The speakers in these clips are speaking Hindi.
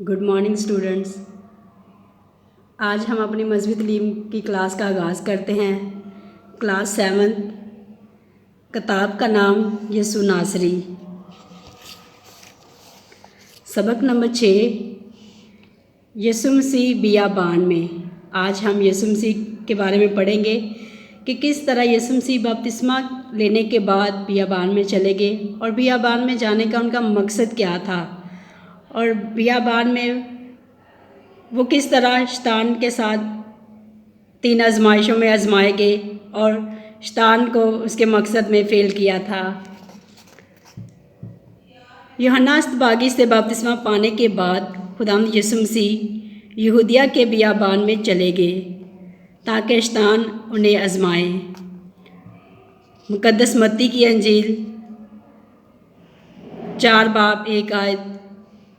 Good morning students. आज हम अपनी मजहबी तालीम की क्लास का आगाज़ करते हैं। क्लास 7 किताब का नाम यसु नासरी। सबक नंबर 6 यसु मसीह बियाबान में। आज हम यसु मसीह के बारे में पढ़ेंगे कि किस तरह यसु मसीह बपतिस्मा लेने के बाद बियाबान में चले गए और बियाबान में जाने का उनका मकसद क्या था और बियाबान में वो किस तरह शैतान के साथ 3 आजमाइशों में आजमाए गए और शैतान को उसके मकसद में फ़ेल किया था। यूहन्ना अस्तबागी से बपतिस्मा पाने के बाद खुदावंद यीशु मसीह यहूदिया के बियाबान में चले गए ताकि शैतान उन्हें आजमाए। मुकद्दस मत्ती की अंजील 4 बाब 1 आयत।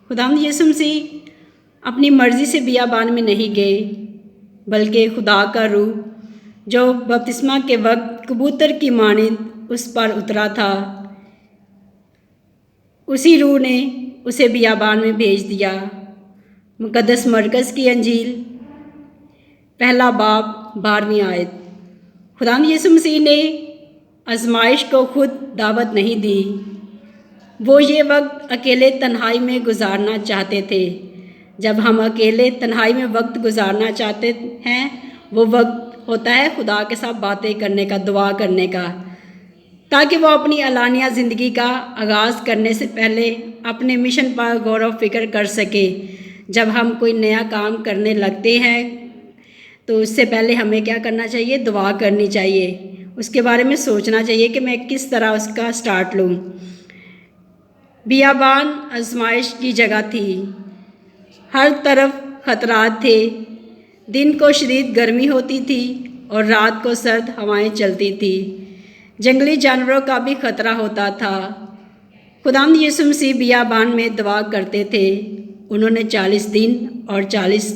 खुदावंद यीशु मसीह अपनी मर्ज़ी से बियाबान में नहीं गए, बल्कि खुदा का रूह जो बपतिस्मा के वक्त कबूतर की मानिंद उस पर उतरा था, उसी रूह ने उसे बियाबान में भेज दिया। मुकद्दस मरकज़ की अंजील 1 बाब 12वीं आयत। खुदावंद यीशु मसीह ने आजमाइश को खुद दावत नहीं दी। वो ये वक्त अकेले तन्हाई में गुजारना चाहते थे। जब हम अकेले तन्हाई में वक्त गुजारना चाहते हैं, वो वक्त होता है खुदा के साथ बातें करने का, दुआ करने का, ताकि वो अपनी अलानिया ज़िंदगी का आगाज़ करने से पहले अपने मिशन पर गौर व फिक्र कर सके। जब हम कोई नया काम करने लगते हैं तो उससे पहले हमें क्या करना चाहिए? दुआ करनी चाहिए, उसके बारे में सोचना चाहिए कि मैं किस तरह उसका स्टार्ट लूँ। बियाबान आजमाइश की जगह थी, हर तरफ खतरात थे। दिन को शदीद गर्मी होती थी और रात को सर्द हवाएं चलती थी। जंगली जानवरों का भी खतरा होता था। खुदावंद यीशु मसीह बियाबान में दुआ करते थे। उन्होंने 40 दिन और 40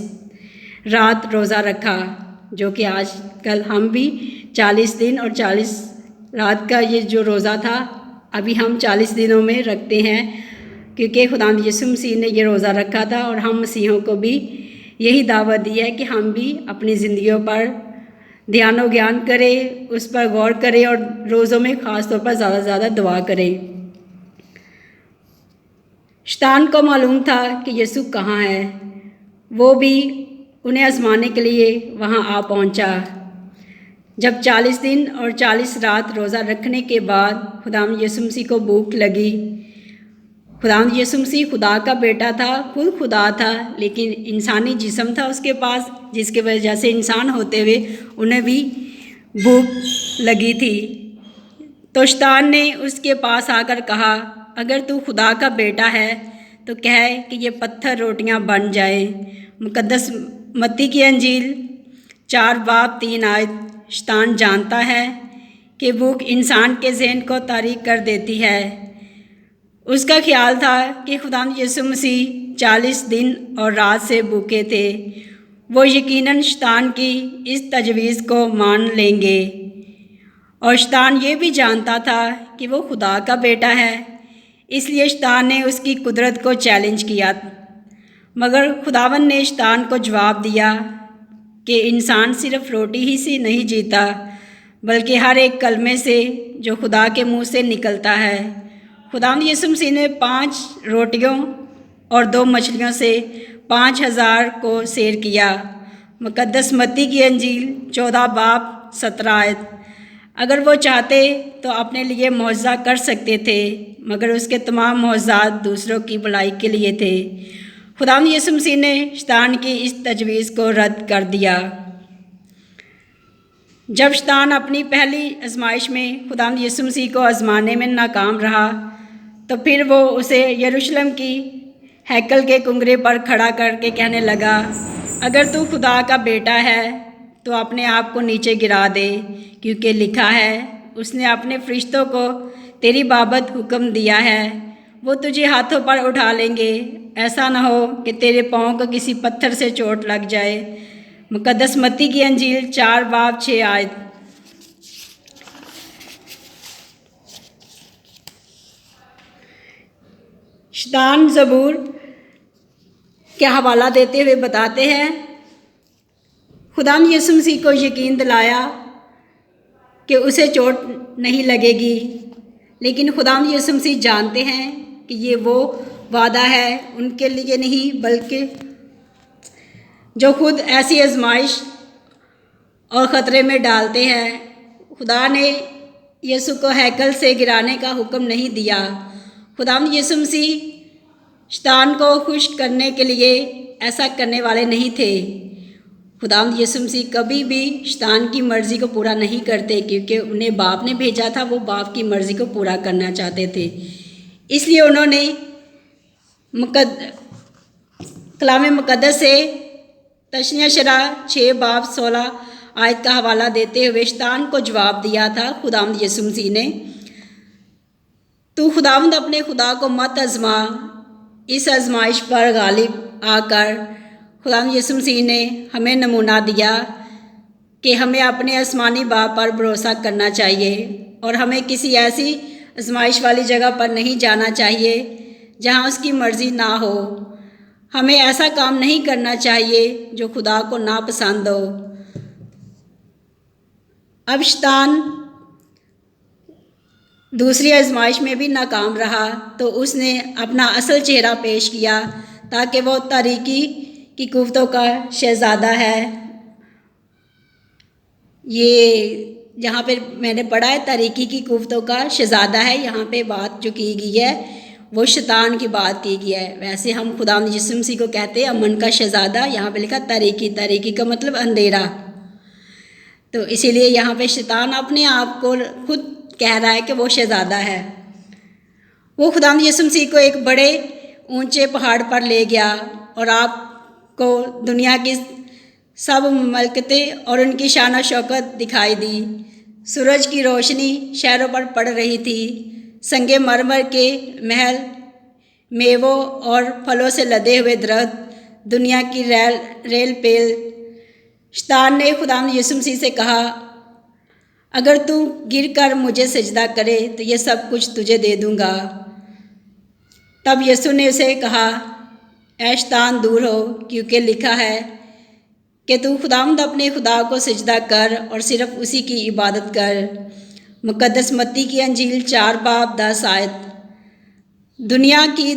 रात रोज़ा रखा, जो कि आज कल हम भी 40 दिन और 40 रात का ये जो रोज़ा था अभी हम 40 दिनों में रखते हैं, क्योंकि खुदावंद यीशु मसीह ने ये रोज़ा रखा था और हम मसीहों को भी यही दावत दी है कि हम भी अपनी ज़िंदगियों पर ध्यान और ज्ञान करें, उस पर गौर करें और रोज़ों में ख़ास तौर पर ज़्यादा से ज़्यादा दुआ करें। शैतान को मालूम था कि यीशु कहाँ है, वो भी उन्हें आजमाने के लिए वहाँ आ पहुँचा। जब 40 दिन और 40 रात रोज़ा रखने के बाद खुदावंद यीशु मसीह को भूख लगी। खुदावंद यीशु मसीह खुदा का बेटा था, खुद खुदा था, लेकिन इंसानी जिस्म था उसके पास, जिसके वजह से इंसान होते हुए उन्हें भी भूख लगी थी। तो शैतान ने उसके पास आकर कहा, अगर तू खुदा का बेटा है तो कह कि ये पत्थर रोटियां बन जाए। मुकद्दस मत्ती की अंजील 4 बाब 3 आयत। शैतान जानता है कि भूख इंसान के ज़हन को तारीक कर देती है। उसका ख्याल था कि खुदावंद यीशु मसीह 40 दिन और रात से भूखे थे, वो यकीनन शैतान की इस तजवीज़ को मान लेंगे। और शैतान ये भी जानता था कि वो खुदा का बेटा है, इसलिए शैतान ने उसकी कुदरत को चैलेंज किया। मगर खुदावन ने शैतान को जवाब दिया कि इंसान सिर्फ रोटी ही से नहीं जीता, बल्कि हर एक कलमे से जो खुदा के मुंह से निकलता है। खुदावंद यीशु मसीह ने 5 रोटियों और 2 मछलियों से 5000 को सैर किया। मुकद्दस मत्ती की अंजील 14 बाब 17 आयत। अगर वो चाहते तो अपने लिए मौजज़ा कर सकते थे, मगर उसके तमाम मौजज़ात दूसरों की भलाई के लिए थे। खुदावंद यीशु मसीह ने शैतान की इस तजवीज़ को रद्द कर दिया। जब शैतान अपनी पहली आजमाइश में खुदावंद यीशु मसीह को आजमाने में नाकाम रहा, तो फिर वो उसे यरूशलेम की हैकल के कुंगरे पर खड़ा करके कहने लगा, अगर तू खुदा का बेटा है तो अपने आप को नीचे गिरा दे, क्योंकि लिखा है, उसने अपने फरिश्तों को तेरी बाबत हुक्म दिया है, वो तुझे हाथों पर उठा लेंगे, ऐसा न हो कि तेरे पाँव को किसी पत्थर से चोट लग जाए। मुकद्दस मत्ती की अंजील 4 बाब 6 आयत। शैतान ज़बूर का हवाला देते हुए बताते हैं, खुदावंद यीशु मसीह को यकीन दिलाया कि उसे चोट नहीं लगेगी, लेकिन खुदावंद यीशु मसीह जानते हैं कि ये वो वादा है उनके लिए नहीं, बल्कि जो खुद ऐसी आजमाइश और ख़तरे में डालते हैं। खुदा ने यीशु को हैकल से गिराने का हुक्म नहीं दिया। खुदावंद यीशु मसीह शैतान को खुश करने के लिए ऐसा करने वाले नहीं थे। खुदावंद यीशु मसीह कभी भी शैतान की मर्ज़ी को पूरा नहीं करते, क्योंकि उन्हें बाप ने भेजा था, वो बाप की मर्ज़ी को पूरा करना चाहते थे। इसलिए उन्होंने कलाम मुक़द्दस से तशनिया शरा 6 बाब 16 आयत का हवाला देते हुए शैतान को जवाब दिया था खुदावंद यीशु मसीह ने, तू खुदावंद अपने खुदा को मत आजमा, इस आजमाइश पर गालिब आकर खुदावंद यीशु मसीह ने हमें नमूना दिया कि हमें अपने आसमानी बाप पर भरोसा करना चाहिए और हमें किसी ऐसी आजमाइश वाली जगह पर नहीं जाना चाहिए जहां उसकी मर्ज़ी ना हो। हमें ऐसा काम नहीं करना चाहिए जो खुदा को नापसंद हो। अब शैतान दूसरी आजमाइश में भी नाकाम रहा तो उसने अपना असल चेहरा पेश किया, ताकि वो तारीकी की कुव्वतों का शहज़ादा है। ये यहाँ पे मैंने पढ़ा है, तारीकी की कुव्वतों का शहज़ादा है। यहाँ पे बात जो की गई है वो शैतान की बात की गई है। वैसे हम खुदावंद यीशु मसीह को कहते हैं अमन का शहज़ादा, यहाँ पे लिखा तारीकी, तारीकी का मतलब अंधेरा। तो इसीलिए यहाँ पे शैतान अपने आप को खुद कह रहा है कि वो शहज़ादा है। वो खुदावंद यीशु मसीह को एक बड़े ऊंचे पहाड़ पर ले गया और आपको दुनिया की सब ममलकतें और उनकी शान शौकत दिखाई दी। सूरज की रोशनी शहरों पर पड़ रही थी। संगे मरमर के महल, मेवों और फलों से लदे हुए दरख्त, दुनिया की रेल पेल। शैतान ने खुदावंद यीशु मसीह से कहा, अगर तू गिर कर मुझे सजदा करे तो ये सब कुछ तुझे दे दूँगा। तब यीशु ने उसे कहा, ऐ शैतान दूर हो, क्योंकि लिखा है कि तू खुदावंद अपने खुदा को सजदा कर और सिर्फ उसी की इबादत कर। मुक़द्दस मत्ती की अंजील 4 बाब 10 आयत। दुनिया की